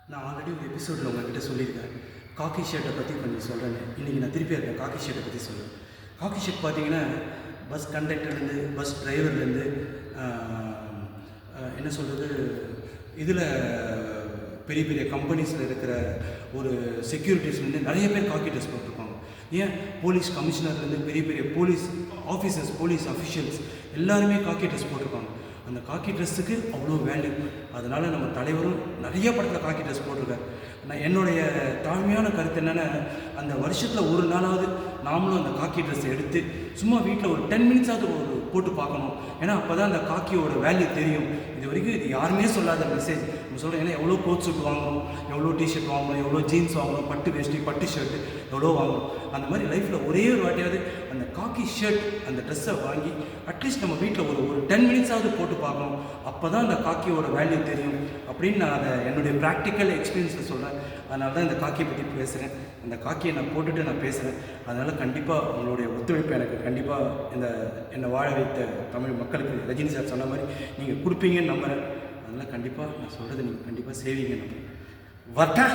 நான் ஆல்ரெடி ஒரு எபிசோடில் உங்கள்கிட்ட சொல்லியிருக்கேன். காக்கி ஷர்ட்டை பற்றி கொஞ்சம் சொல்கிறேன்னு. இன்றைக்கி நான் திருப்பி இருக்கேன் காக்கி ஷர்ட்டை பற்றி சொல்கிறேன். காக்கி ஷர்ட் பார்த்தீங்கன்னா பஸ் கண்டக்டர்லேருந்து பஸ் டிரைவர்லேருந்து என்ன சொல்கிறது, இதில் பெரிய பெரிய கம்பெனிஸில் இருக்கிற ஒரு செக்யூரிட்டிஸ்லேருந்து நிறைய பேர் காக்கி ட்ரெஸ் போட்டிருப்பாங்க. ஏன் போலீஸ் கமிஷனர்லேருந்து பெரிய பெரிய போலீஸ் ஆஃபீஸர்ஸ், போலீஸ் அஃபிஷியல்ஸ் எல்லாருமே காக்கி ட்ரெஸ் போட்டிருப்பாங்க. அந்த காக்கி ட்ரெஸ்ஸுக்கு அவ்வளோ வேல்யூ. அதனால் நம்ம தலைவரும் நிறைய படத்தில் காக்கி ட்ரெஸ் போட்டிருக்காரு. நான் என்னுடைய தாழ்மையான கருத்து என்னென்னா, அந்த வருஷத்தில் ஒரு நாளாவது நாமளும் அந்த காக்கி ட்ரெஸ்ஸை எடுத்து சும்மா வீட்டில் ஒரு 10 மினிட்ஸாவது போட்டு பார்க்கணும். ஏன்னா அப்போ தான் அந்த காக்கியோட வேல்யூ தெரியும். இது வரைக்கும் இது யாருமே சொல்லாத மெசேஜ் நம்ம சொல்கிறோம். ஏன்னா எவ்வளோ கோட் சூட் வாங்கணும், எவ்வளோ டிஷர்ட் வாங்கணும், எவ்வளோ ஜீன்ஸ் வாங்கணும், பட்டு வேஷ்டி, பட்டு ஷர்ட்டு எவ்வளோ வாங்கணும். அந்த மாதிரி லைஃப்பில் ஒரே ஒரு வாட்டியாவது அந்த காக்கி ஷர்ட், அந்த ட்ரெஸ்ஸை வாங்கி அட்லீஸ்ட் நம்ம வீட்டில் ஒரு 10 மினிட்ஸாவது போட்டு பார்க்கணும். அப்போ தான் அந்த காக்கியோட வேல்யூ தெரியும் அப்படின்னு நான் அதை என்னுடைய ப்ராக்டிக்கல் எக்ஸ்பீரியன்ஸில் சொல்கிறேன். அதனால தான் இந்த காக்கியை பற்றி பேசுகிறேன். அந்த காக்கியை நான் போட்டுட்டு நான் பேசுகிறேன். அதனால் கண்டிப்பாக உங்களுடைய ஒத்துழைப்பு எனக்கு கண்டிப்பாக என்னை வாழ வைத்த தமிழ் மக்களுக்கு ரஜினி சார் சொன்ன மாதிரி நீங்கள் கொடுப்பீங்கன்னு நம்புகிறேன். அதனால் கண்டிப்பாக நான் சொல்கிறது நீங்கள் கண்டிப்பாக செய்வீங்க. நம்புகிறேன். வர்த்தா.